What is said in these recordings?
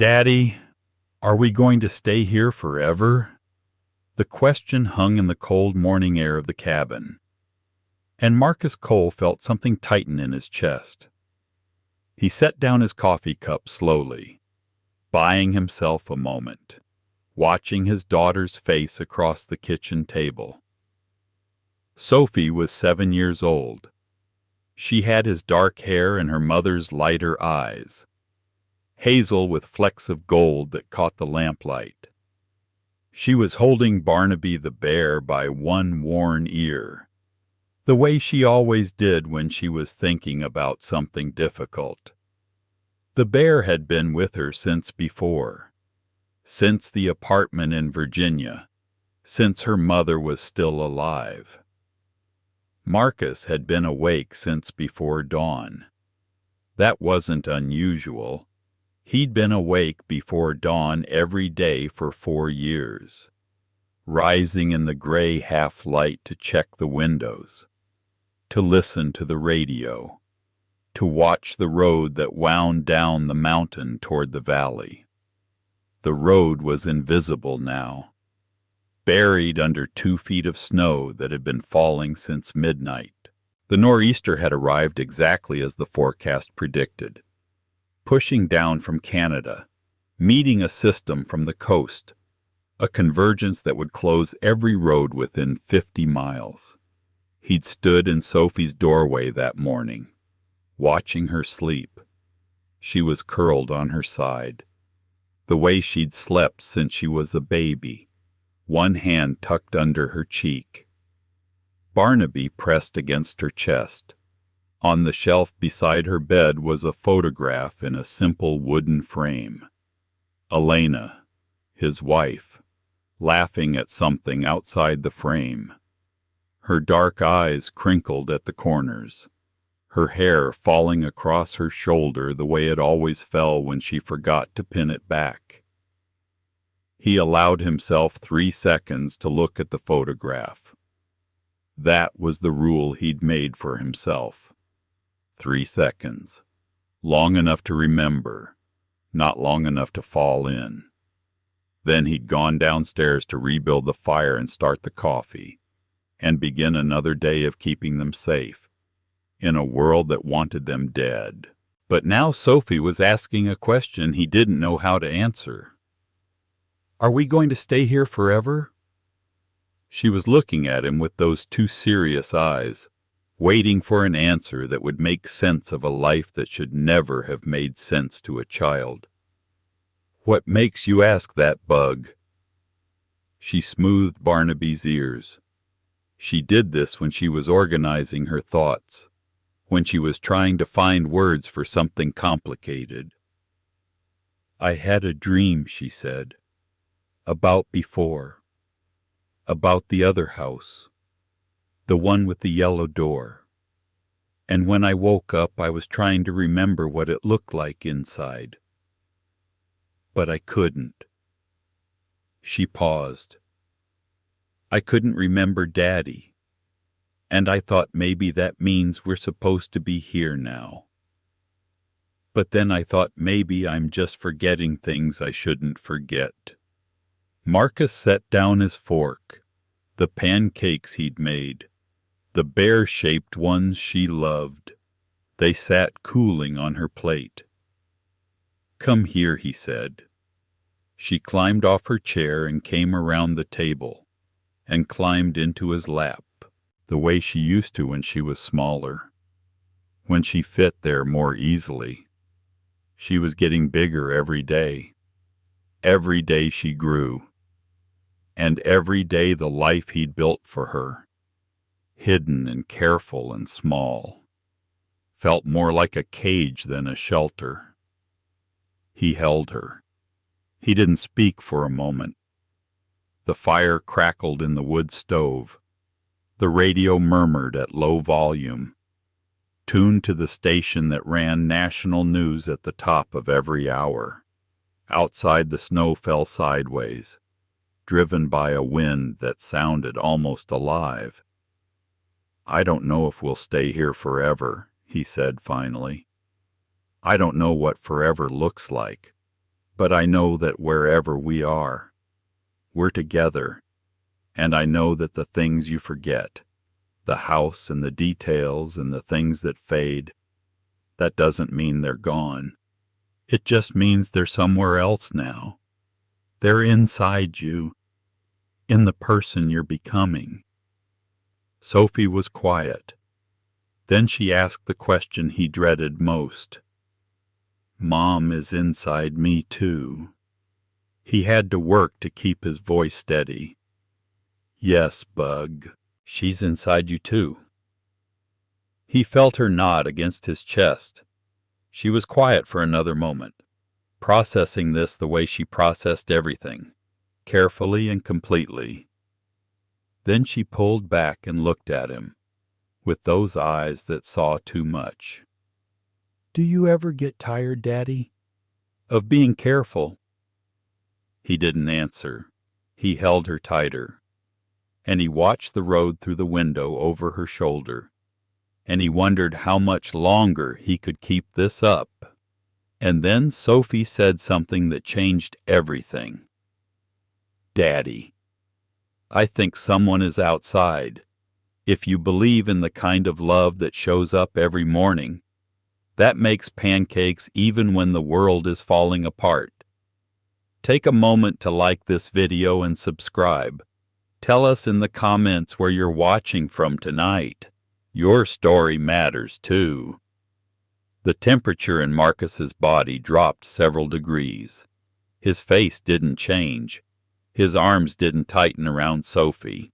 Daddy, are we going to stay here forever? The question hung in the cold morning air of the cabin, and Marcus Cole felt something tighten in his chest. He set down his coffee cup slowly, buying himself a moment, watching his daughter's face across the kitchen table. Sophie was 7 years old. She had his dark hair and her mother's lighter eyes, hazel with flecks of gold that caught the lamplight. She was holding Barnaby the bear by one worn ear, the way she always did when she was thinking about something difficult. The bear had been with her since before, since the apartment in Virginia, since her mother was still alive. Marcus had been awake since before dawn. That wasn't unusual. He'd been awake before dawn every day for 4 years, rising in the gray half-light to check the windows, to listen to the radio, to watch the road that wound down the mountain toward the valley. The road was invisible now, buried under 2 feet of snow that had been falling since midnight. The nor'easter had arrived exactly as the forecast predicted, pushing down from Canada, meeting a system from the coast, a convergence that would close every road within 50 miles. He'd stood in Sophie's doorway that morning, watching her sleep. She was curled on her side, the way she'd slept since she was a baby, one hand tucked under her cheek. Barnaby pressed against her chest. On the shelf beside her bed was a photograph in a simple wooden frame. Elena, his wife, laughing at something outside the frame. Her dark eyes crinkled at the corners, her hair falling across her shoulder the way it always fell when she forgot to pin it back. He allowed himself 3 seconds to look at the photograph. That was the rule he'd made for himself. 3 seconds. Long enough to remember, not long enough to fall in. Then he'd gone downstairs to rebuild the fire and start the coffee, and begin another day of keeping them safe, in a world that wanted them dead. But now Sophie was asking a question he didn't know how to answer. Are we going to stay here forever? She was looking at him with those 2 serious eyes, waiting for an answer that would make sense of a life that should never have made sense to a child. What makes you ask that, Bug? She smoothed Barnaby's ears. She did this when she was organizing her thoughts, when she was trying to find words for something complicated. I had a dream, she said, about before, about the other house, the one with the yellow door. And when I woke up, I was trying to remember what it looked like inside. But I couldn't. She paused. I couldn't remember Daddy, and I thought maybe that means we're supposed to be here now. But then I thought maybe I'm just forgetting things I shouldn't forget. Marcus set down his fork, the pancakes he'd made, the bear-shaped ones she loved. They sat cooling on her plate. Come here, he said. She climbed off her chair and came around the table, and climbed into his lap, the way she used to when she was smaller, when she fit there more easily. She was getting bigger every day. Every day she grew, and every day the life he'd built for her, hidden and careful and small, felt more like a cage than a shelter. He held her. He didn't speak for a moment. The fire crackled in the wood stove. The radio murmured at low volume, tuned to the station that ran national news at the top of every hour. Outside, the snow fell sideways, driven by a wind that sounded almost alive. I don't know if we'll stay here forever, he said finally. I don't know what forever looks like. But I know that wherever we are, we're together, and I know that the things you forget, the house and the details and the things that fade, that doesn't mean they're gone. It just means they're somewhere else now. They're inside you, in the person you're becoming. Sophie was quiet. Then she asked the question he dreaded most. Mom is inside me too. He had to work to keep his voice steady. Yes, Bug, she's inside you too. He felt her nod against his chest. She was quiet for another moment, processing this the way she processed everything, carefully and completely. Then she pulled back and looked at him, with those eyes that saw too much. Do you ever get tired, Daddy, of being careful? He didn't answer. He held her tighter, and he watched the road through the window over her shoulder, and he wondered how much longer he could keep this up. And then Sophie said something that changed everything. Daddy, I think someone is outside. If you believe in the kind of love that shows up every morning, that makes pancakes even when the world is falling apart. Take a moment to like this video and subscribe. Tell us in the comments where you're watching from tonight. Your story matters too. The temperature in Marcus's body dropped several degrees. His face didn't change. His arms didn't tighten around Sophie.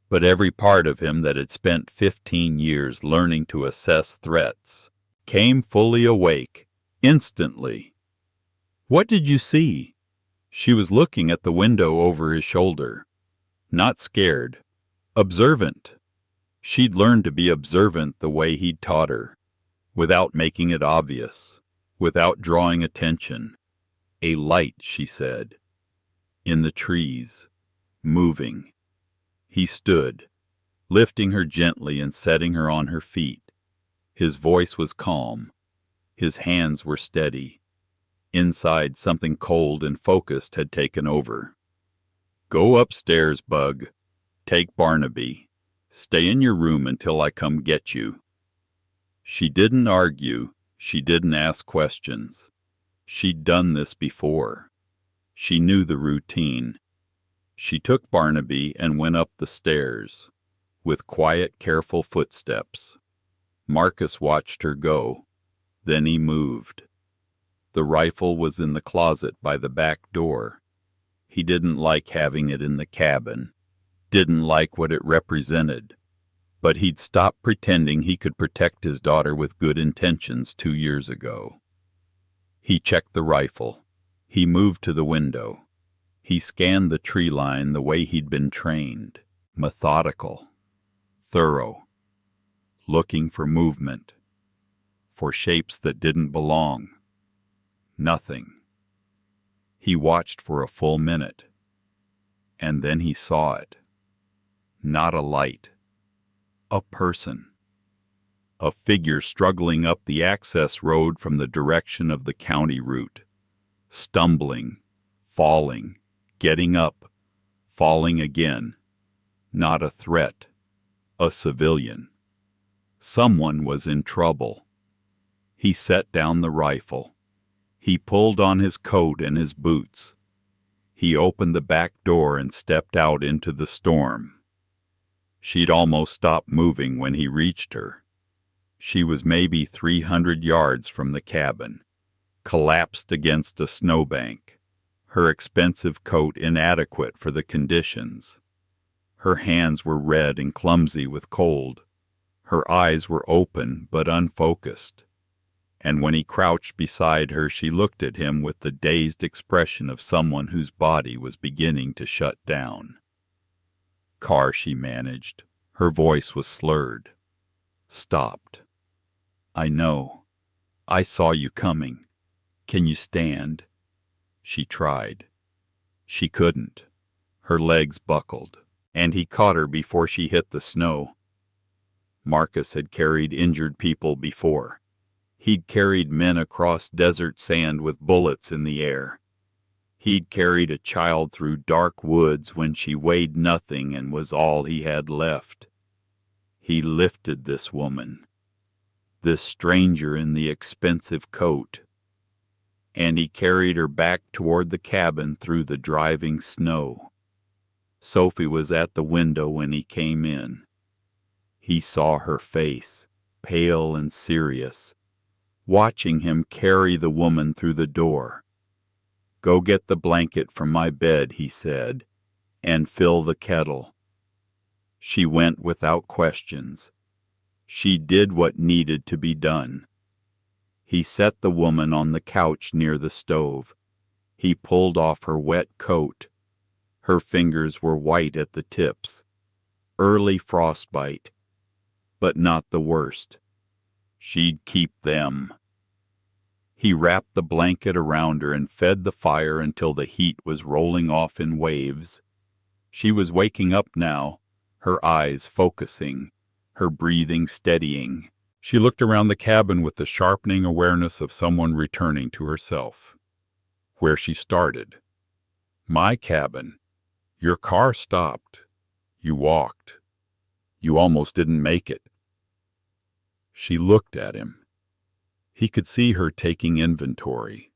But every part of him that had spent 15 years learning to assess threats came fully awake, instantly. What did you see? She was looking at the window over his shoulder. Not scared. Observant. She'd learned to be observant the way he'd taught her, without making it obvious, without drawing attention. A light, she said. In the trees. Moving. He stood, lifting her gently and setting her on her feet. His voice was calm. His hands were steady. Inside, something cold and focused had taken over. Go upstairs, Bug. Take Barnaby. Stay in your room until I come get you. She didn't argue. She didn't ask questions. She'd done this before. She knew the routine. She took Barnaby and went up the stairs, with quiet, careful footsteps. Marcus watched her go. Then he moved. The rifle was in the closet by the back door. He didn't like having it in the cabin, didn't like what it represented, but he'd stopped pretending he could protect his daughter with good intentions 2 years ago. He checked the rifle. He moved to the window. He scanned the tree line the way he'd been trained, methodical, thorough, looking for movement, for shapes that didn't belong. Nothing. He watched for a full minute, and then he saw it. Not a light. A person. A figure struggling up the access road from the direction of the county route, stumbling, falling, getting up, falling again. Not a threat. A civilian. Someone was in trouble. He set down the rifle. He pulled on his coat and his boots. He opened the back door and stepped out into the storm. She'd almost stopped moving when he reached her. She was maybe 300 yards from the cabin, collapsed against a snowbank, her expensive coat inadequate for the conditions. Her hands were red and clumsy with cold. Her eyes were open but unfocused. And when he crouched beside her, she looked at him with the dazed expression of someone whose body was beginning to shut down. Car, she managed. Her voice was slurred. Stopped. I know. I saw you coming. Can you stand? She tried. She couldn't. Her legs buckled, and he caught her before she hit the snow. Marcus had carried injured people before. He'd carried men across desert sand with bullets in the air. He'd carried a child through dark woods when she weighed nothing and was all he had left. He lifted this woman, this stranger in the expensive coat, and he carried her back toward the cabin through the driving snow. Sophie was at the window when he came in. He saw her face, pale and serious, watching him carry the woman through the door. "Go get the blanket from my bed," he said, "and fill the kettle." She went without questions. She did what needed to be done. He set the woman on the couch near the stove. He pulled off her wet coat. Her fingers were white at the tips. Early frostbite, but not the worst. She'd keep them. He wrapped the blanket around her and fed the fire until the heat was rolling off in waves. She was waking up now, her eyes focusing, her breathing steadying. She looked around the cabin with the sharpening awareness of someone returning to herself. Where she started. "My cabin. Your car stopped. You walked. You almost didn't make it." She looked at him. He could see her taking inventory,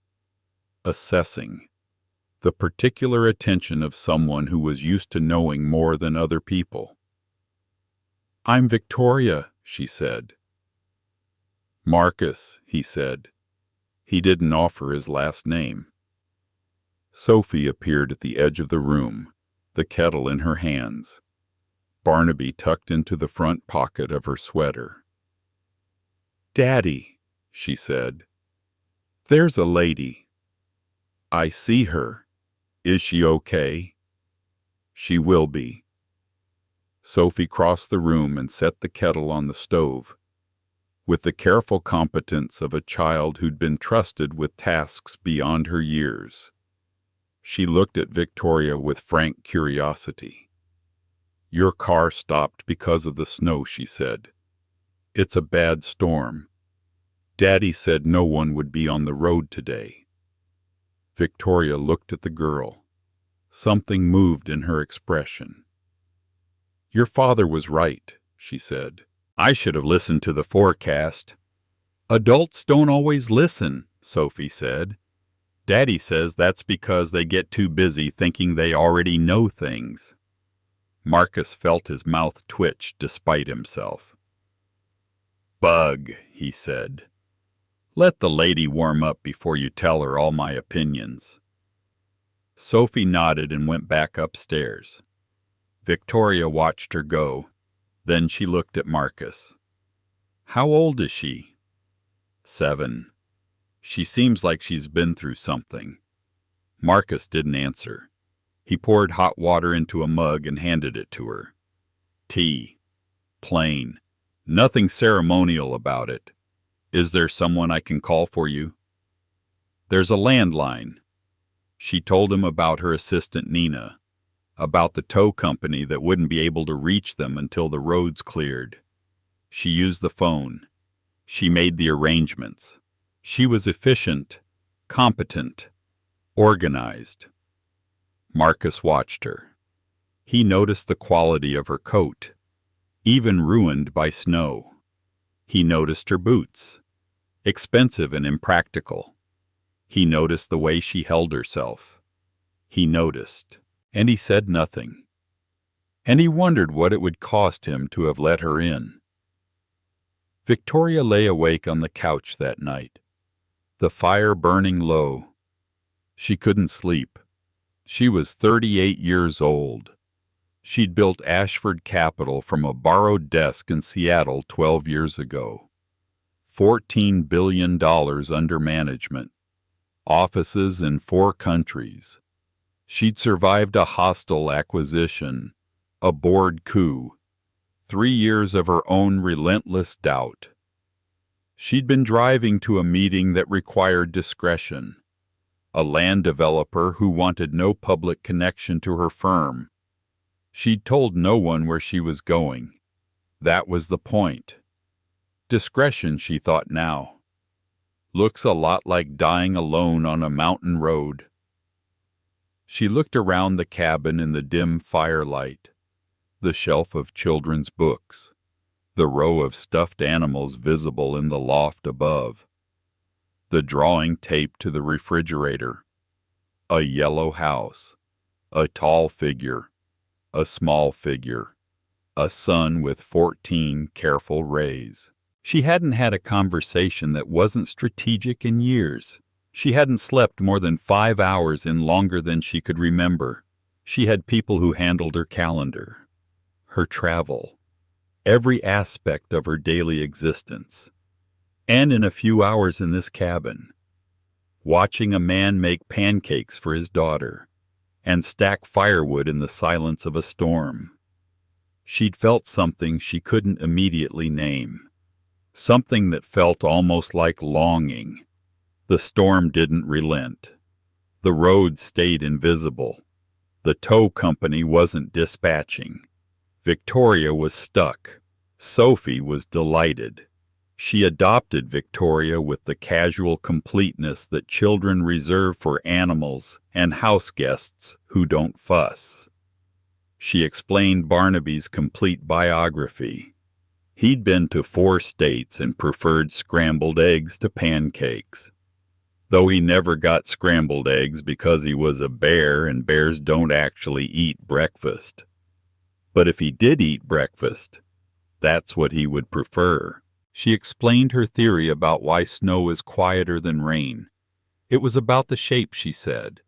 assessing, the particular attention of someone who was used to knowing more than other people. "I'm Victoria," she said. "Marcus," he said. He didn't offer his last name. Sophie appeared at the edge of the room, the kettle in her hands. Barnaby tucked into the front pocket of her sweater. "Daddy," she said, "there's a lady. I see her. Is she okay?" "She will be." Sophie crossed the room and set the kettle on the stove. With the careful competence of a child who'd been trusted with tasks beyond her years. She looked at Victoria with frank curiosity. "Your car stopped because of the snow," she said. "It's a bad storm. Daddy said no one would be on the road today." Victoria looked at the girl. Something moved in her expression. "Your father was right," she said. "I should have listened to the forecast." "Adults don't always listen," Sophie said. "Daddy says that's because they get too busy thinking they already know things." Marcus felt his mouth twitch despite himself. "Bug," he said. "Let the lady warm up before you tell her all my opinions." Sophie nodded and went back upstairs. Victoria watched her go. Then she looked at Marcus. "How old is she?" 7. "She seems like she's been through something." Marcus didn't answer. He poured hot water into a mug and handed it to her. "Tea. Plain. Nothing ceremonial about it. Is there someone I can call for you?" "There's a landline." She told him about her assistant Nina, about the tow company that wouldn't be able to reach them until the roads cleared. She used the phone. She made the arrangements. She was efficient, competent, organized. Marcus watched her. He noticed the quality of her coat, even ruined by snow. He noticed her boots, expensive and impractical. He noticed the way she held herself. He noticed. And he said nothing. And he wondered what it would cost him to have let her in. Victoria lay awake on the couch that night, the fire burning low. She couldn't sleep. She was 38 years old. She'd built Ashford Capital from a borrowed desk in Seattle 12 years ago. $14 billion under management. Offices in 4 countries. She'd survived a hostile acquisition, a board coup, 3 years of her own relentless doubt. She'd been driving to a meeting that required discretion, a land developer who wanted no public connection to her firm. She'd told no one where she was going. That was the point. Discretion, she thought now. Looks a lot like dying alone on a mountain road. She looked around the cabin in the dim firelight, the shelf of children's books, the row of stuffed animals visible in the loft above, the drawing taped to the refrigerator, a yellow house, a tall figure, a small figure, a sun with 14 careful rays. She hadn't had a conversation that wasn't strategic in years. She hadn't slept more than 5 hours in longer than she could remember. She had people who handled her calendar, her travel, every aspect of her daily existence. And in a few hours in this cabin, watching a man make pancakes for his daughter and stack firewood in the silence of a storm. She'd felt something she couldn't immediately name. Something that felt almost like longing. The storm didn't relent. The road stayed invisible. The tow company wasn't dispatching. Victoria was stuck. Sophie was delighted. She adopted Victoria with the casual completeness that children reserve for animals and house guests who don't fuss. She explained Barnaby's complete biography. He'd been to 4 states and preferred scrambled eggs to pancakes. Though he never got scrambled eggs because he was a bear and bears don't actually eat breakfast. But if he did eat breakfast, that's what he would prefer. She explained her theory about why snow is quieter than rain. It was about the shape, she said.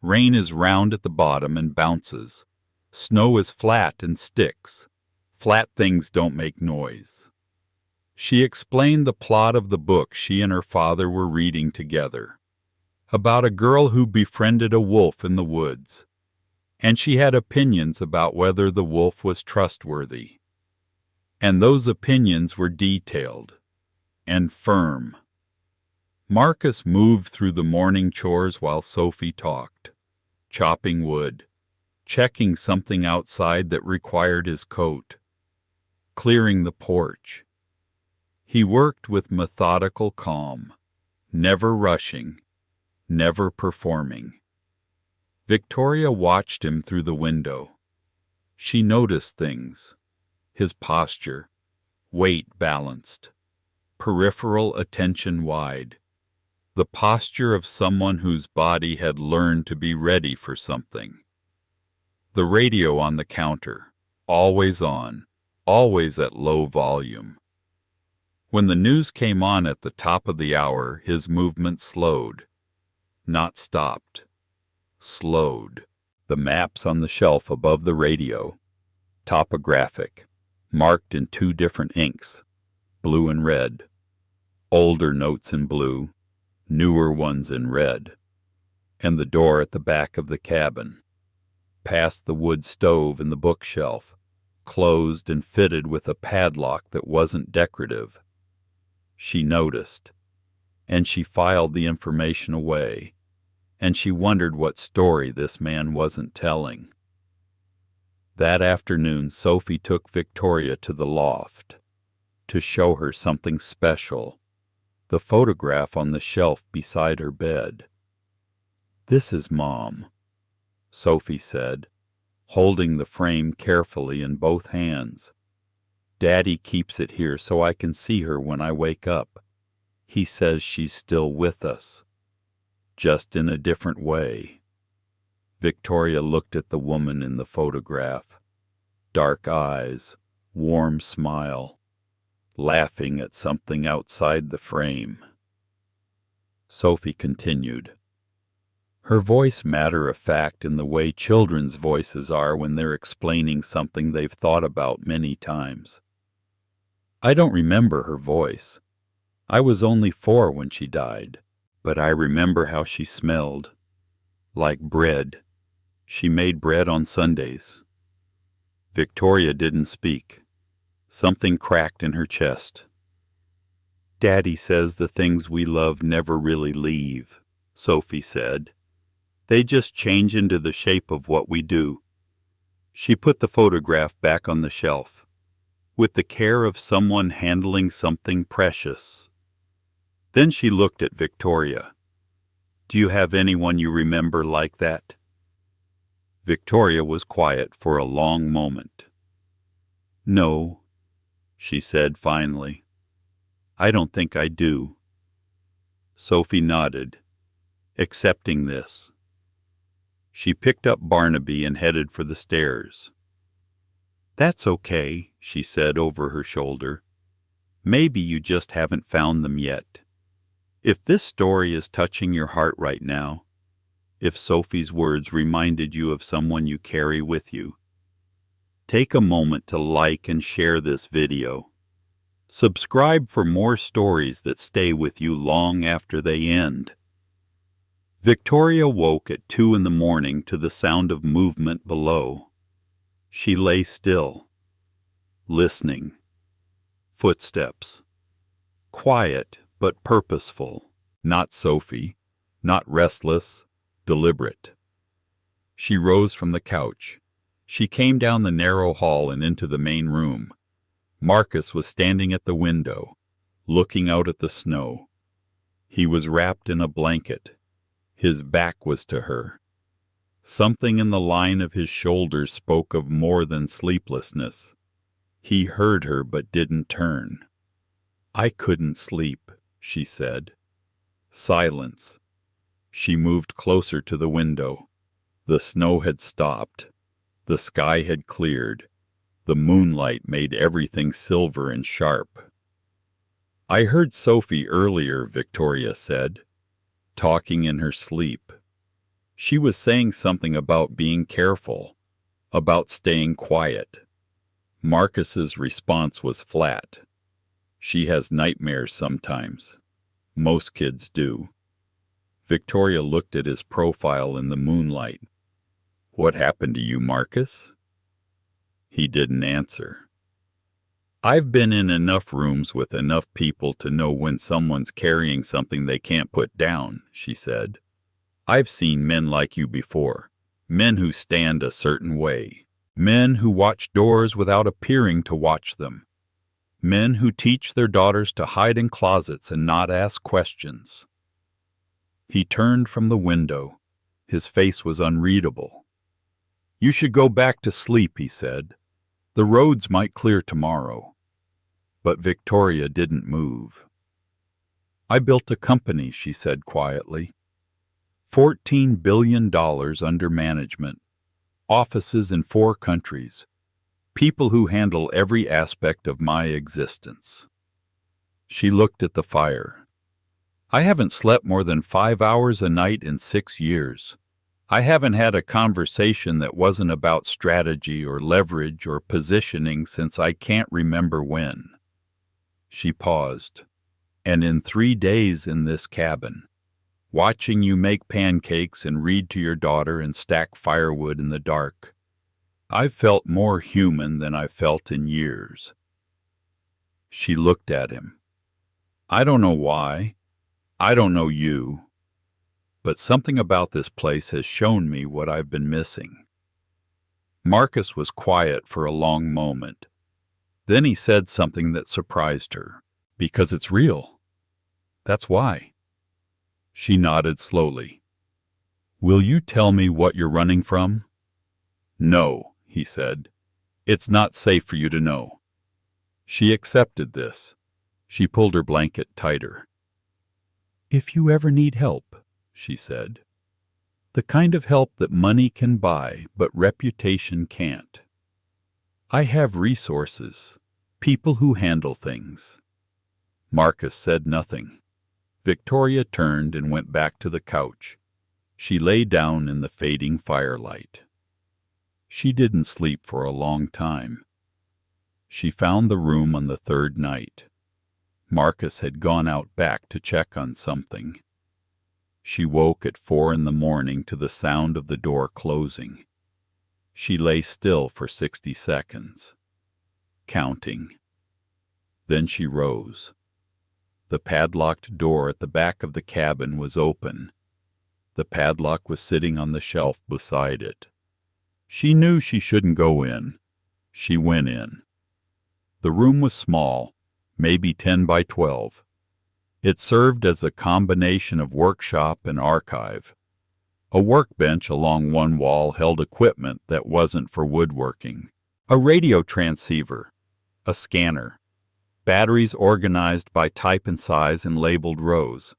Rain is round at the bottom and bounces. Snow is flat and sticks. Flat things don't make noise. She explained the plot of the book she and her father were reading together, about a girl who befriended a wolf in the woods, and she had opinions about whether the wolf was trustworthy. And those opinions were detailed and firm. Marcus moved through the morning chores while Sophie talked, chopping wood, checking something outside that required his coat, clearing the porch. He worked with methodical calm, never rushing, never performing. Victoria watched him through the window. She noticed things. His posture, weight balanced, peripheral attention wide, the posture of someone whose body had learned to be ready for something. The radio on the counter, always on, always at low volume. When the news came on at the top of the hour, his movement slowed, not stopped, slowed. The maps on the shelf above the radio, topographic, marked in 2 different inks, blue and red. Older notes in blue, newer ones in red. And the door at the back of the cabin, past the wood stove and the bookshelf, closed and fitted with a padlock that wasn't decorative. She noticed, and she filed the information away, and she wondered what story this man wasn't telling. That afternoon, Sophie took Victoria to the loft to show her something special, the photograph on the shelf beside her bed. "This is Mom," Sophie said, holding the frame carefully in both hands. "Daddy keeps it here so I can see her when I wake up. He says she's still with us, just in a different way." Victoria looked at the woman in the photograph. Dark eyes, warm smile, laughing at something outside the frame. Sophie continued, her voice matter-of-fact in the way children's voices are when they're explaining something they've thought about many times. "I don't remember her voice. I was only 4 when she died, but I remember how she smelled. Like bread. She made bread on Sundays." Victoria didn't speak. Something cracked in her chest. "Daddy says the things we love never really leave," Sophie said. "They just change into the shape of what we do." She put the photograph back on the shelf, with the care of someone handling something precious. Then she looked at Victoria. "Do you have anyone you remember like that?" Victoria was quiet for a long moment. "No," she said finally. "I don't think I do." Sophie nodded, accepting this. She picked up Barnaby and headed for the stairs. "That's okay," she said over her shoulder. "Maybe you just haven't found them yet. If this story is touching your heart right now, if Sophie's words reminded you of someone you carry with you, take a moment to like and share this video. Subscribe for more stories that stay with you long after they end." Victoria woke at 2 in the morning to the sound of movement below. She lay still, listening. Footsteps. Quiet but purposeful. Not Sophie, not restless, deliberate. She rose from the couch. She came down the narrow hall and into the main room. Marcus was standing at the window, looking out at the snow. He was wrapped in a blanket. His back was to her. Something in the line of his shoulders spoke of more than sleeplessness. He heard her but didn't turn. "I couldn't sleep," she said. Silence. She moved closer to the window. The snow had stopped. The sky had cleared. The moonlight made everything silver and sharp. "I heard Sophie earlier," Victoria said, talking in her sleep. She was saying something about being careful, about staying quiet. Marcus's response was flat. "She has nightmares sometimes. Most kids do." Victoria looked at his profile in the moonlight. "What happened to you, Marcus?" He didn't answer. "I've been in enough rooms with enough people to know when someone's carrying something they can't put down," she said. "I've seen men like you before, men who stand a certain way, men who watch doors without appearing to watch them, men who teach their daughters to hide in closets and not ask questions." He turned from the window. His face was unreadable. "You should go back to sleep," he said. "The roads might clear tomorrow." But Victoria didn't move. "I built a company," she said quietly. $14 billion under management, offices in 4 countries, people who handle every aspect of my existence. She looked at the fire. "I haven't slept more than 5 hours a night in 6 years. I haven't had a conversation that wasn't about strategy or leverage or positioning since I can't remember when." She paused. "And in 3 days in this cabin, watching you make pancakes and read to your daughter and stack firewood in the dark, I've felt more human than I've felt in years." She looked at him. "I don't know why. I don't know you. But something about this place has shown me what I've been missing." Marcus was quiet for a long moment. Then he said something that surprised her. "Because it's real. That's why." She nodded slowly. "Will you tell me what you're running from?" "No," he said. "It's not safe for you to know." She accepted this. She pulled her blanket tighter. "If you ever need help," she said, "the kind of help that money can buy but reputation can't, I have resources, people who handle things." Marcus said nothing. Victoria turned and went back to the couch. She lay down in the fading firelight. She didn't sleep for a long time. She found the room on the 3rd night. Marcus had gone out back to check on something. She woke at 4 in the morning to the sound of the door closing. She lay still for 60 seconds, counting. Then she rose. The padlocked door at the back of the cabin was open. The padlock was sitting on the shelf beside it. She knew she shouldn't go in. She went in. The room was small, maybe 10 by 12. It served as a combination of workshop and archive. A workbench along one wall held equipment that wasn't for woodworking. A radio transceiver, a scanner, batteries organized by type and size in labeled rows.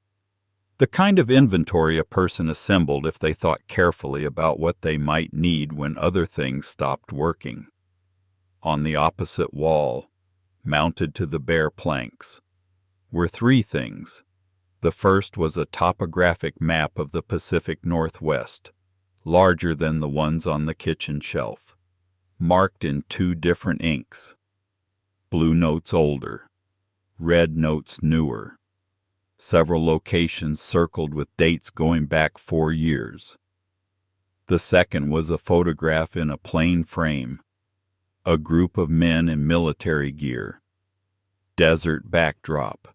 The kind of inventory a person assembled if they thought carefully about what they might need when other things stopped working. On the opposite wall, mounted to the bare planks, were three things. The first was a topographic map of the Pacific Northwest, larger than the ones on the kitchen shelf, marked in two different inks. Blue notes older, red notes newer. Several locations circled with dates going back 4 years. The second was a photograph in a plain frame, a group of men in military gear. Desert backdrop,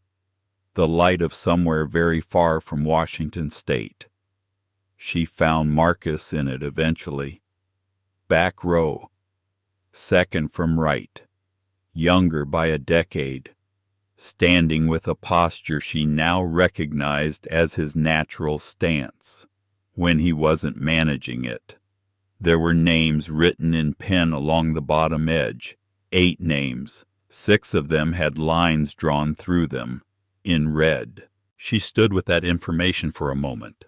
the light of somewhere very far from Washington State. She found Marcus in it eventually. Back row, second from right, younger by a decade, standing with a posture she now recognized as his natural stance, when he wasn't managing it. There were names written in pen along the bottom edge, 8 names. 6 of them had lines drawn through them, in red. She stood with that information for a moment.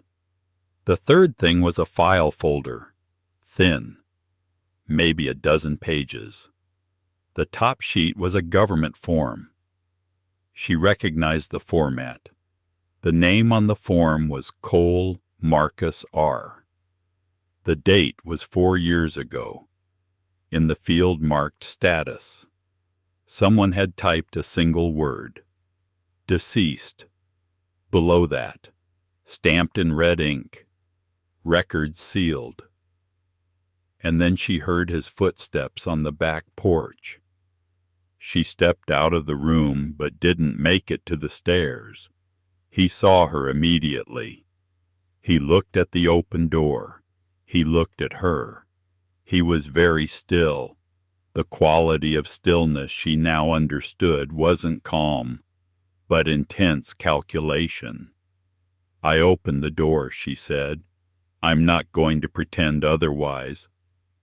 The third thing was a file folder, thin, maybe a dozen pages. The top sheet was a government form. She recognized the format. The name on the form was Cole Marcus R. The date was 4 years ago. In the field marked status, someone had typed a single word, deceased. Below that, stamped in red ink, record sealed. And then she heard his footsteps on the back porch. She stepped out of the room but didn't make it to the stairs. He saw her immediately. He looked at the open door. He looked at her. He was very still. The quality of stillness she now understood wasn't calm, but intense calculation. "I opened the door," she said. "I'm not going to pretend otherwise.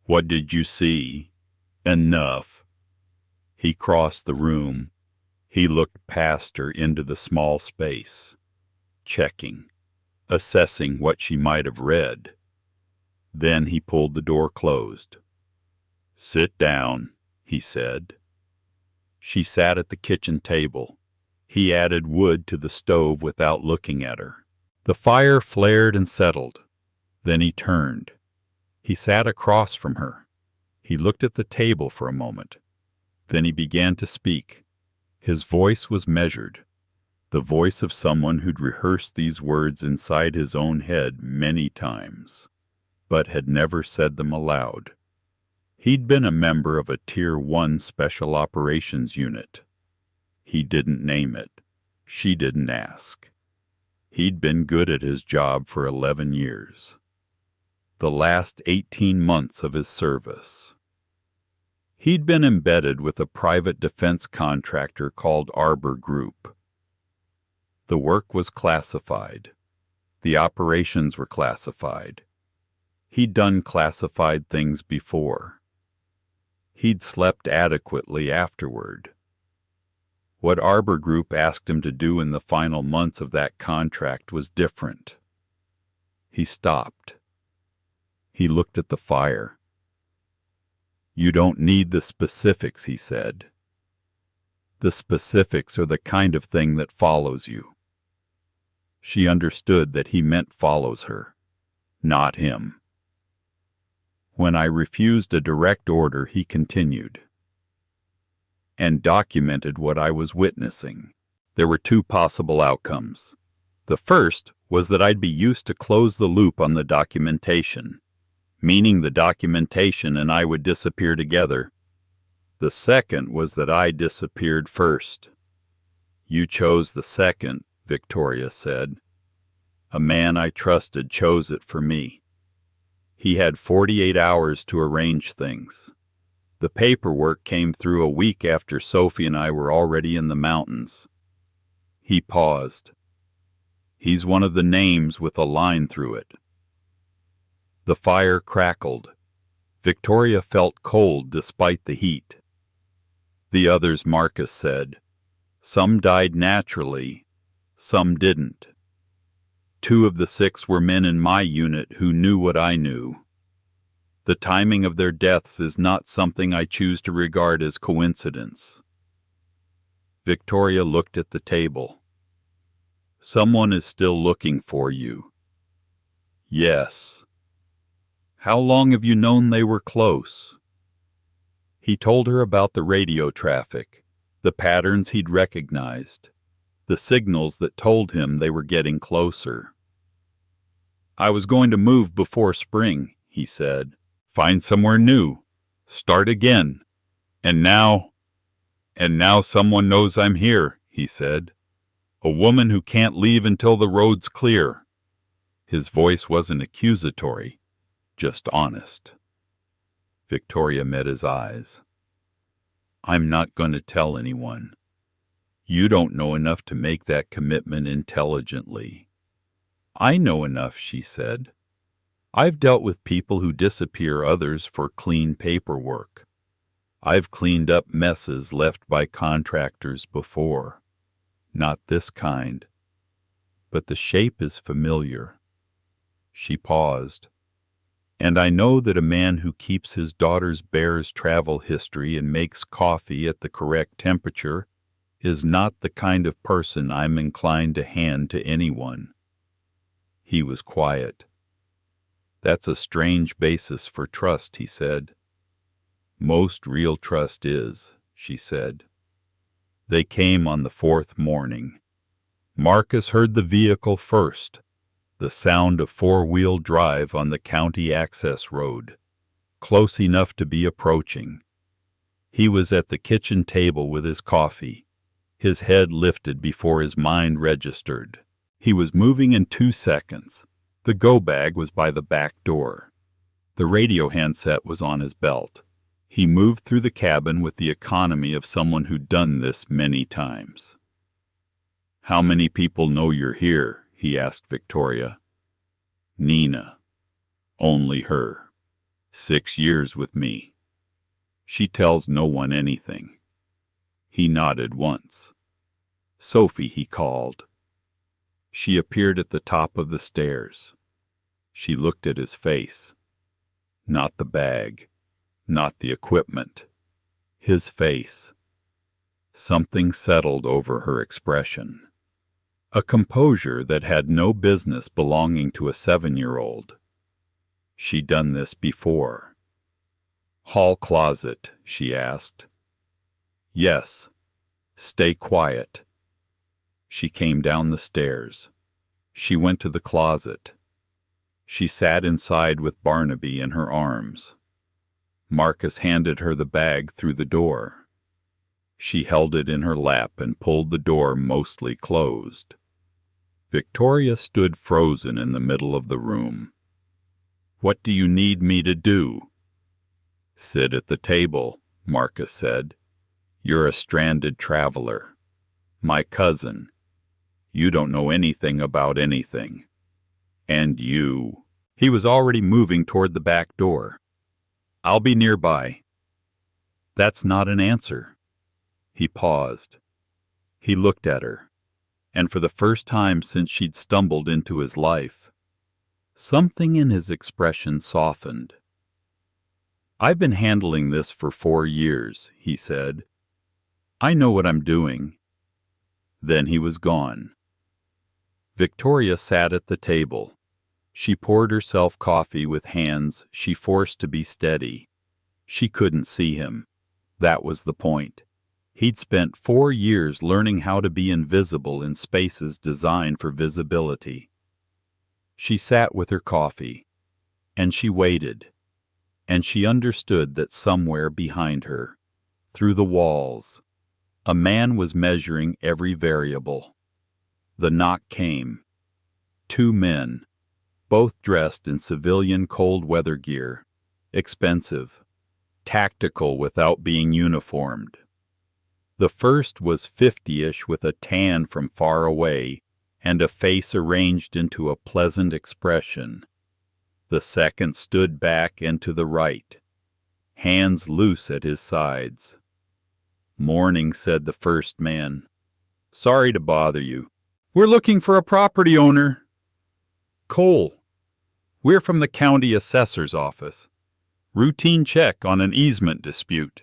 What did you see?" "Enough." He crossed the room. He looked past her into the small space, checking, assessing what she might have read. Then he pulled the door closed. "Sit down," he said. She sat at the kitchen table. He added wood to the stove without looking at her. The fire flared and settled. Then he turned. He sat across from her. He looked at the table for a moment. Then he began to speak. His voice was measured, the voice of someone who'd rehearsed these words inside his own head many times, but had never said them aloud. He'd been a member of a Tier 1 Special Operations Unit. He didn't name it. She didn't ask. He'd been good at his job for 11 years. The last 18 months of his service. He'd been embedded with a private defense contractor called Arbor Group. The work was classified. The operations were classified. He'd done classified things before. He'd slept adequately afterward. What Arbor Group asked him to do in the final months of that contract was different. He stopped. He looked at the fire. "You don't need the specifics," he said. "The specifics are the kind of thing that follows you." She understood that he meant follows her, not him. "When I refused a direct order," he continued, "and documented what I was witnessing, there were 2 possible outcomes. The first was that I'd be used to close the loop on the documentation, meaning the documentation and I would disappear together. The second was that I disappeared first." "You chose the second," Victoria said. "A man I trusted chose it for me. He had 48 hours to arrange things. The paperwork came through a week after Sophie and I were already in the mountains." He paused. "He's one of the names with a line through it." The fire crackled. Victoria felt cold despite the heat. The others, Marcus said. Some died naturally, some didn't. 2 of the 6 were men in my unit who knew what I knew. The timing of their deaths is not something I choose to regard as coincidence. Victoria looked at the table. Someone is still looking for you. Yes. How long have you known they were close? He told her about the radio traffic, the patterns he'd recognized, the signals that told him they were getting closer. I was going to move before spring, he said. Find somewhere new. Start again. And now someone knows I'm here, he said. A woman who can't leave until the road's clear. His voice wasn't accusatory, just honest. Victoria met his eyes. I'm not going to tell anyone. You don't know enough to make that commitment intelligently. I know enough, she said. I've dealt with people who disappear others for clean paperwork. I've cleaned up messes left by contractors before. Not this kind. But the shape is familiar. She paused. And I know that a man who keeps his daughter's bear's travel history and makes coffee at the correct temperature is not the kind of person I'm inclined to hand to anyone. He was quiet. That's a strange basis for trust, he said. Most real trust is, she said. They came on the 4th morning. Marcus heard the vehicle first, the sound of 4-wheel drive on the county access road, close enough to be approaching. He was at the kitchen table with his coffee, his head lifted before his mind registered. He was moving in 2 seconds. The go-bag was by the back door. The radio handset was on his belt. He moved through the cabin with the economy of someone who'd done this many times. How many people know you're here? He asked Victoria. Nina. Only her. 6 years with me. She tells no one anything. He nodded once. Sophie, he called. She appeared at the top of the stairs. She looked at his face. Not the bag, not the equipment. His face. Something settled over her expression. A composure that had no business belonging to a 7-year-old. She'd done this before. Hall closet, she asked. Yes. Stay quiet. She came down the stairs. She went to the closet. She sat inside with Barnaby in her arms. Marcus handed her the bag through the door. She held it in her lap and pulled the door mostly closed. Victoria stood frozen in the middle of the room. What do you need me to do? Sit at the table, Marcus said. You're a stranded traveler. My cousin. You don't know anything about anything. And you. He was already moving toward the back door. I'll be nearby. That's not an answer. He paused. He looked at her, and for the first time since she'd stumbled into his life, something in his expression softened. I've been handling this for 4 years, he said. I know what I'm doing. Then he was gone. Victoria sat at the table. She poured herself coffee with hands she forced to be steady. She couldn't see him. That was the point. He'd spent 4 years learning how to be invisible in spaces designed for visibility. She sat with her coffee, and she waited, and she understood that somewhere behind her, through the walls, a man was measuring every variable. The knock came. 2 men, both dressed in civilian cold weather gear, expensive, tactical without being uniformed. The first was 50-ish with a tan from far away and a face arranged into a pleasant expression. The second stood back and to the right, hands loose at his sides. "Morning," said the first man. "Sorry to bother you. We're looking for a property owner." "Cole. We're from the county assessor's office. Routine check on an easement dispute."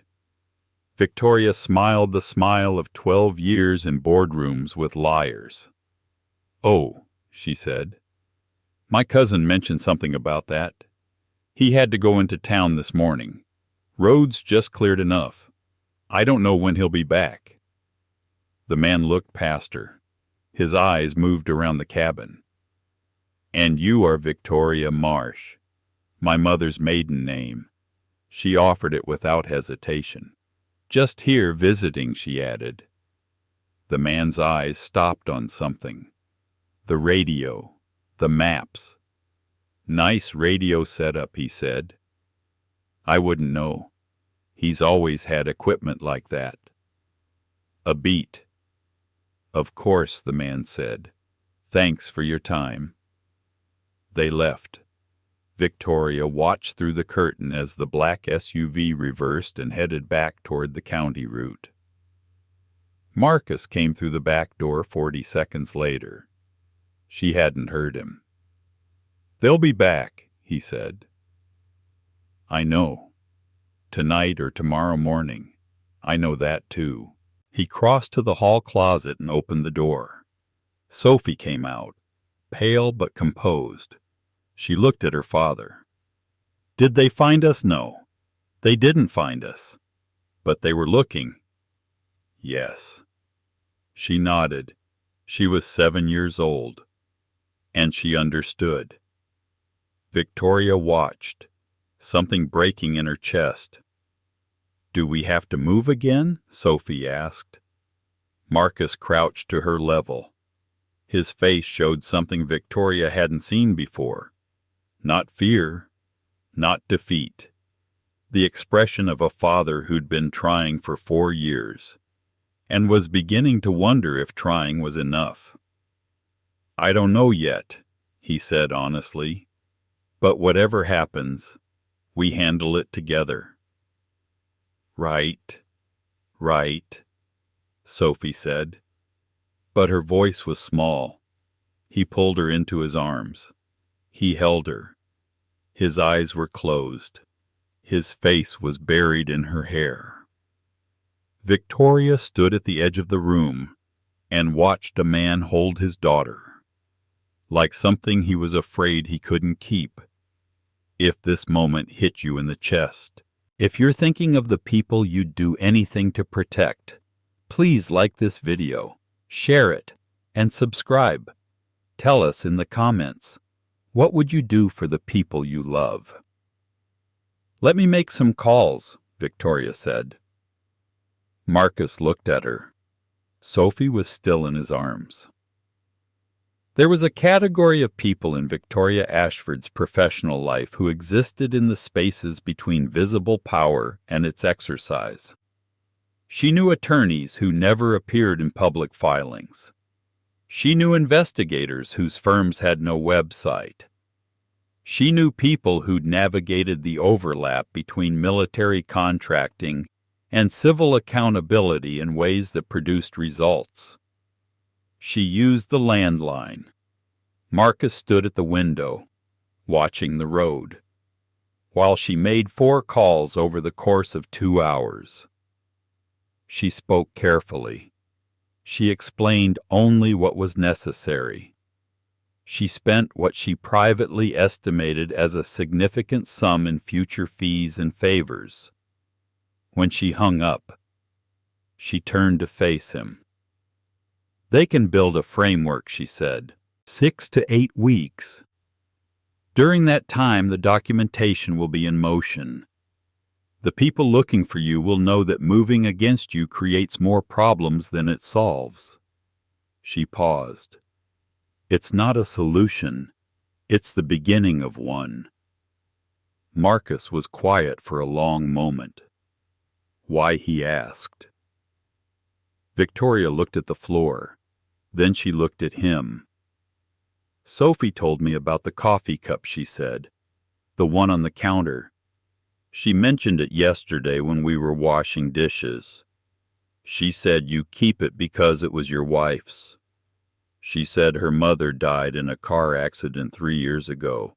Victoria smiled the smile of 12 years in boardrooms with liars. "Oh," she said. "My cousin mentioned something about that. He had to go into town this morning. Road's just cleared enough. I don't know when he'll be back." The man looked past her. His eyes moved around the cabin. "And you are Victoria Marsh, my mother's maiden name." She offered it without hesitation. "Just here visiting," she added. The man's eyes stopped on something. The radio, the maps. "Nice radio setup," he said. "I wouldn't know. He's always had equipment like that." "A beat." "Of course," the man said. "Thanks for your time." They left. Victoria watched through the curtain as the black SUV reversed and headed back toward the county route. Marcus came through the back door 40 seconds later. She hadn't heard him. "They'll be back," he said. "I know. Tonight or tomorrow morning. I know that too." He crossed to the hall closet and opened the door. Sophie came out, pale but composed. She looked at her father. "Did they find us?" "No, they didn't find us. But they were looking." "Yes." She nodded. She was 7 years old. And she understood. Victoria watched, something breaking in her chest. "Do we have to move again?" Sophie asked. Marcus crouched to her level. His face showed something Victoria hadn't seen before. Not fear, not defeat. The expression of a father who'd been trying for 4 years, and was beginning to wonder if trying was enough. "I don't know yet," he said honestly. "But whatever happens, we handle it together." "Right, right," Sophie said. But her voice was small. He pulled her into his arms. He held her. His eyes were closed. His face was buried in her hair. Victoria stood at the edge of the room and watched a man hold his daughter, like something he was afraid he couldn't keep. If this moment hit you in the chest, if you're thinking of the people you'd do anything to protect, please like this video, share it, and subscribe. Tell us in the comments, what would you do for the people you love? "Let me make some calls," Victoria said. Marcus looked at her. Sophie was still in his arms. There was a category of people in Victoria Ashford's professional life who existed in the spaces between visible power and its exercise. She knew attorneys who never appeared in public filings. She knew investigators whose firms had no website. She knew people who'd navigated the overlap between military contracting and civil accountability in ways that produced results. She used the landline. Marcus stood at the window, watching the road, while she made 4 calls over the course of 2 hours. She spoke carefully. She explained only what was necessary. She spent what she privately estimated as a significant sum in future fees and favors. When she hung up, she turned to face him. "They can build a framework," she said. 6 to 8 weeks. During that time, the documentation will be in motion. The people looking for you will know that moving against you creates more problems than it solves." She paused. "It's not a solution. It's the beginning of one." Marcus was quiet for a long moment. "Why?" he asked. Victoria looked at the floor. Then she looked at him. "Sophie told me about the coffee cup," she said. The one on the counter. She mentioned it yesterday when we were washing dishes. She said you keep it because it was your wife's. She said her mother died in a car accident 3 years ago.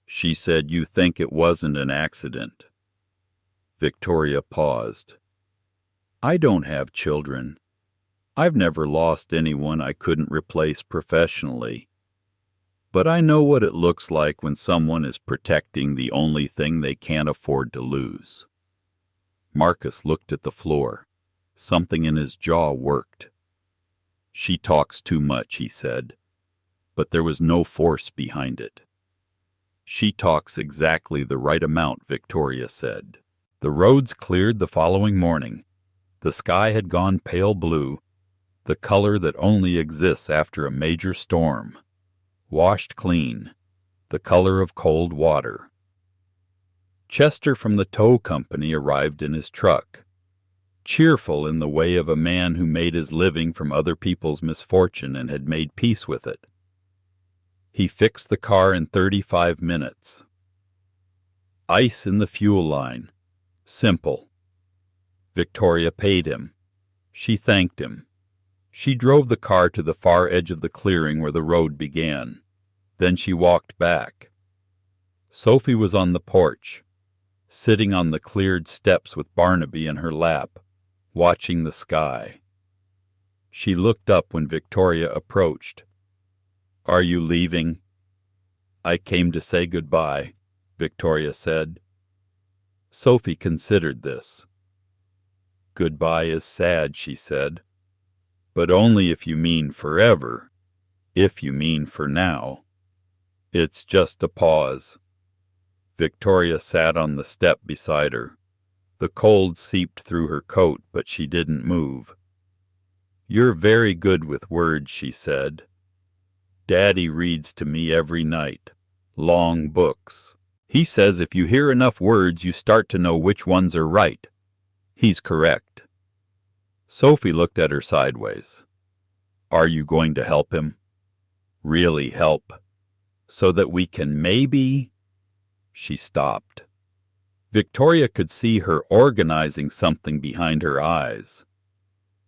She said you think it wasn't an accident. Victoria paused. I don't have children. I've never lost anyone I couldn't replace professionally. But I know what it looks like when someone is protecting the only thing they can't afford to lose. Marcus looked at the floor. Something in his jaw worked. She talks too much, he said, but there was no force behind it. She talks exactly the right amount, Victoria said. The roads cleared the following morning. The sky had gone pale blue, the color that only exists after a major storm. Washed clean, the color of cold water. Chester from the tow company arrived in his truck, cheerful in the way of a man who made his living from other people's misfortune and had made peace with it. He fixed the car in 35 minutes. Ice in the fuel line. Simple. Victoria paid him. She thanked him. She drove the car to the far edge of the clearing where the road began. Then she walked back. Sophie was on the porch, sitting on the cleared steps with Barnaby in her lap, watching the sky. She looked up when Victoria approached. Are you leaving? I came to say goodbye, Victoria said. Sophie considered this. Goodbye is sad, she said, but only if you mean forever, if you mean for now. It's just a pause. Victoria sat on the step beside her. The cold seeped through her coat, but she didn't move. You're very good with words, she said. Daddy reads to me every night. Long books. He says if you hear enough words, you start to know which ones are right. He's correct. Sophie looked at her sideways. Are you going to help him? Really help? So that we can maybe... She stopped. Victoria could see her organizing something behind her eyes.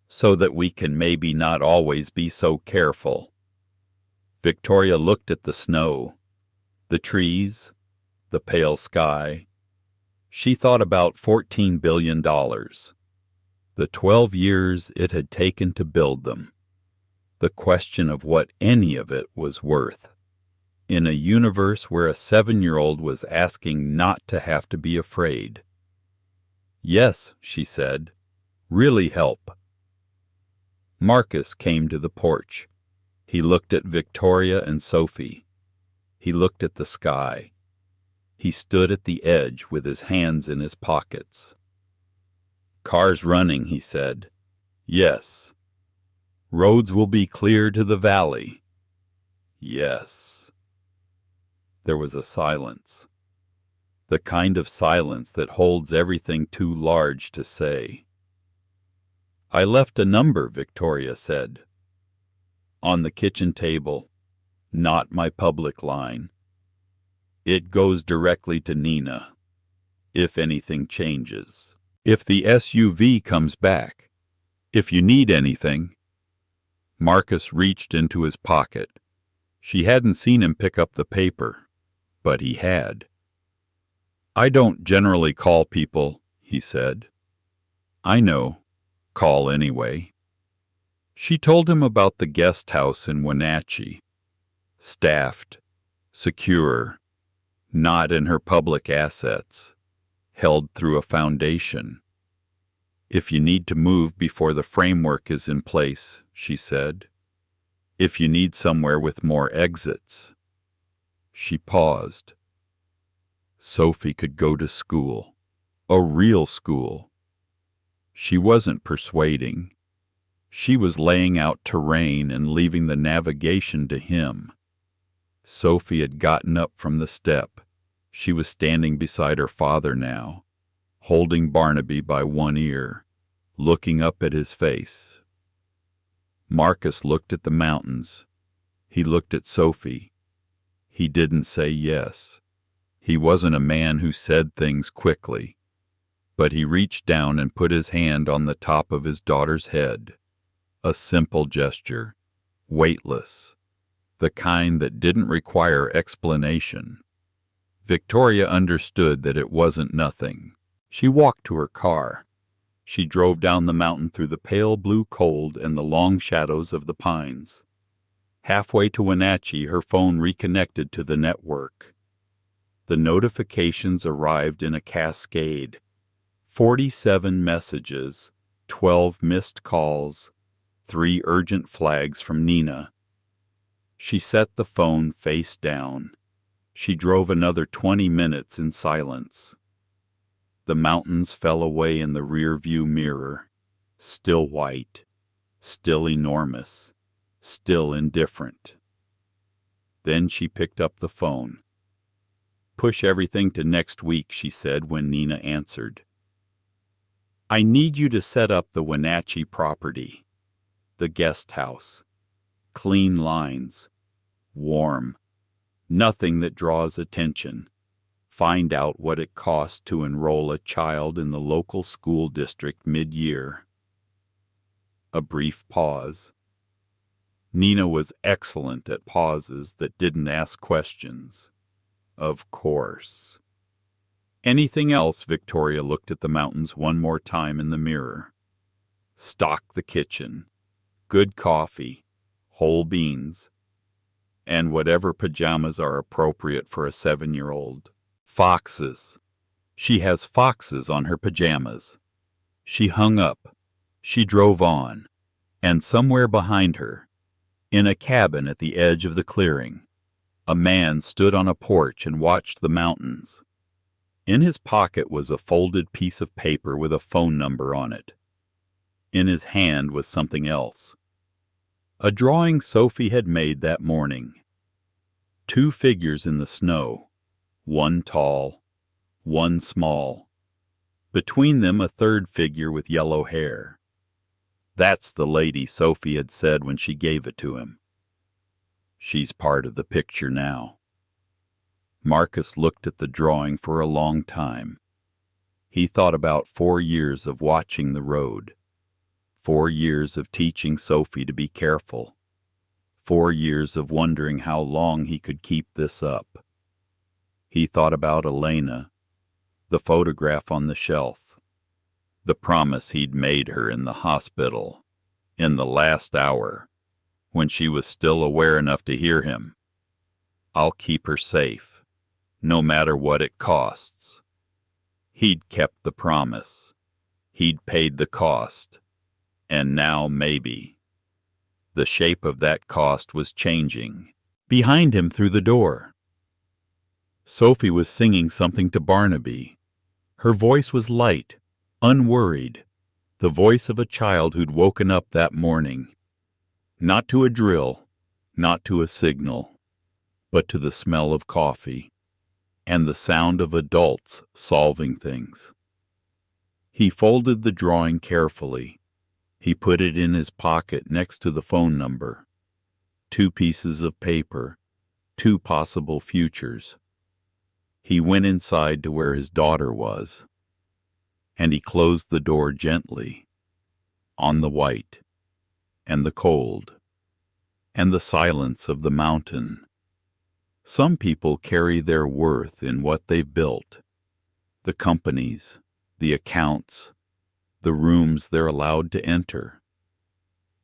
So that we can maybe not always be so careful. Victoria looked at the snow, the trees, the pale sky. She thought about $14 billion. The 12 years it had taken to build them. The question of what any of it was worth. In a universe where a 7-year-old was asking not to have to be afraid. Yes, she said, really help. Marcus came to the porch. He looked at Victoria and Sophie. He looked at the sky. He stood at the edge with his hands in his pockets. Cars running, he said. Yes. Roads will be clear to the valley. Yes. There was a silence. The kind of silence that holds everything too large to say. I left a number, Victoria said. On the kitchen table, not my public line. It goes directly to Nina, if anything changes. If the SUV comes back, if you need anything. Marcus reached into his pocket. She hadn't seen him pick up the paper, but he had. I don't generally call people, he said. I know. Call anyway. She told him about the guest house in Wenatchee. Staffed, secure, not in her public assets, held through a foundation. If you need to move before the framework is in place, she said. If you need somewhere with more exits. She paused. Sophie could go to school, a real school. She wasn't persuading. She was laying out terrain and leaving the navigation to him. Sophie had gotten up from the step. She was standing beside her father now, holding Barnaby by one ear, looking up at his face. Marcus looked at the mountains. He looked at Sophie. He didn't say yes. He wasn't a man who said things quickly, but he reached down and put his hand on the top of his daughter's head. A simple gesture, weightless, the kind that didn't require explanation. Victoria understood that it wasn't nothing. She walked to her car. She drove down the mountain through the pale blue cold and the long shadows of the pines. Halfway to Wenatchee, her phone reconnected to the network. The notifications arrived in a cascade. 47 messages, 12 missed calls, 3 urgent flags from Nina. She set the phone face down. She drove another 20 minutes in silence. The mountains fell away in the rear-view mirror, still white, still enormous, still indifferent. Then she picked up the phone. "Push everything to next week," she said when Nina answered. "I need you to set up the Wenatchee property. The guest house. Clean lines. Warm. Nothing that draws attention. Find out what it costs to enroll a child in the local school district mid-year." A brief pause. Nina was excellent at pauses that didn't ask questions. Of course. Anything else? Victoria looked at the mountains one more time in the mirror. Stock the kitchen. Good coffee. Whole beans. And whatever pajamas are appropriate for a 7-year-old. Foxes. She has foxes on her pajamas. She hung up. She drove on. And somewhere behind her, in a cabin at the edge of the clearing, a man stood on a porch and watched the mountains. In his pocket was a folded piece of paper with a phone number on it. In his hand was something else. A drawing Sophie had made that morning. 2 figures in the snow, one tall, one small. Between them a third figure with yellow hair. That's the lady, Sophie had said when she gave it to him. She's part of the picture now. Marcus looked at the drawing for a long time. He thought about 4 years of watching the road. 4 years of teaching Sophie to be careful. 4 years of wondering how long he could keep this up. He thought about Elena, the photograph on the shelf, the promise he'd made her in the hospital, in the last hour, when she was still aware enough to hear him. I'll keep her safe, no matter what it costs. He'd kept the promise. He'd paid the cost. And now maybe. The shape of that cost was changing. Behind him through the door, Sophie was singing something to Barnaby. Her voice was light, unworried, the voice of a child who'd woken up that morning. Not to a drill, not to a signal, but to the smell of coffee and the sound of adults solving things. He folded the drawing carefully. He put it in his pocket next to the phone number. 2 pieces of paper, 2 possible futures. He went inside to where his daughter was, and he closed the door gently, on the white, and the cold, and the silence of the mountain. Some people carry their worth in what they've built, the companies, the accounts, the rooms they're allowed to enter.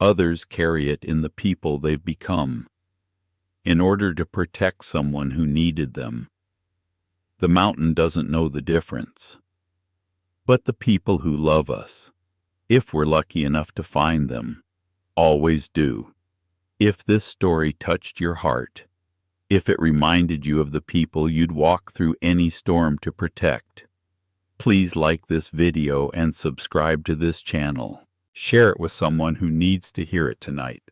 Others carry it in the people they've become, in order to protect someone who needed them. The mountain doesn't know the difference. But the people who love us, if we're lucky enough to find them, always do. If this story touched your heart, if it reminded you of the people you'd walk through any storm to protect, please like this video and subscribe to this channel. Share it with someone who needs to hear it tonight.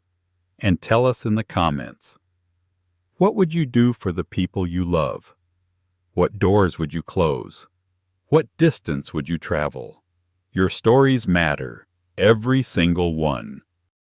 And tell us in the comments, what would you do for the people you love? What doors would you close? What distance would you travel? Your stories matter, every single one.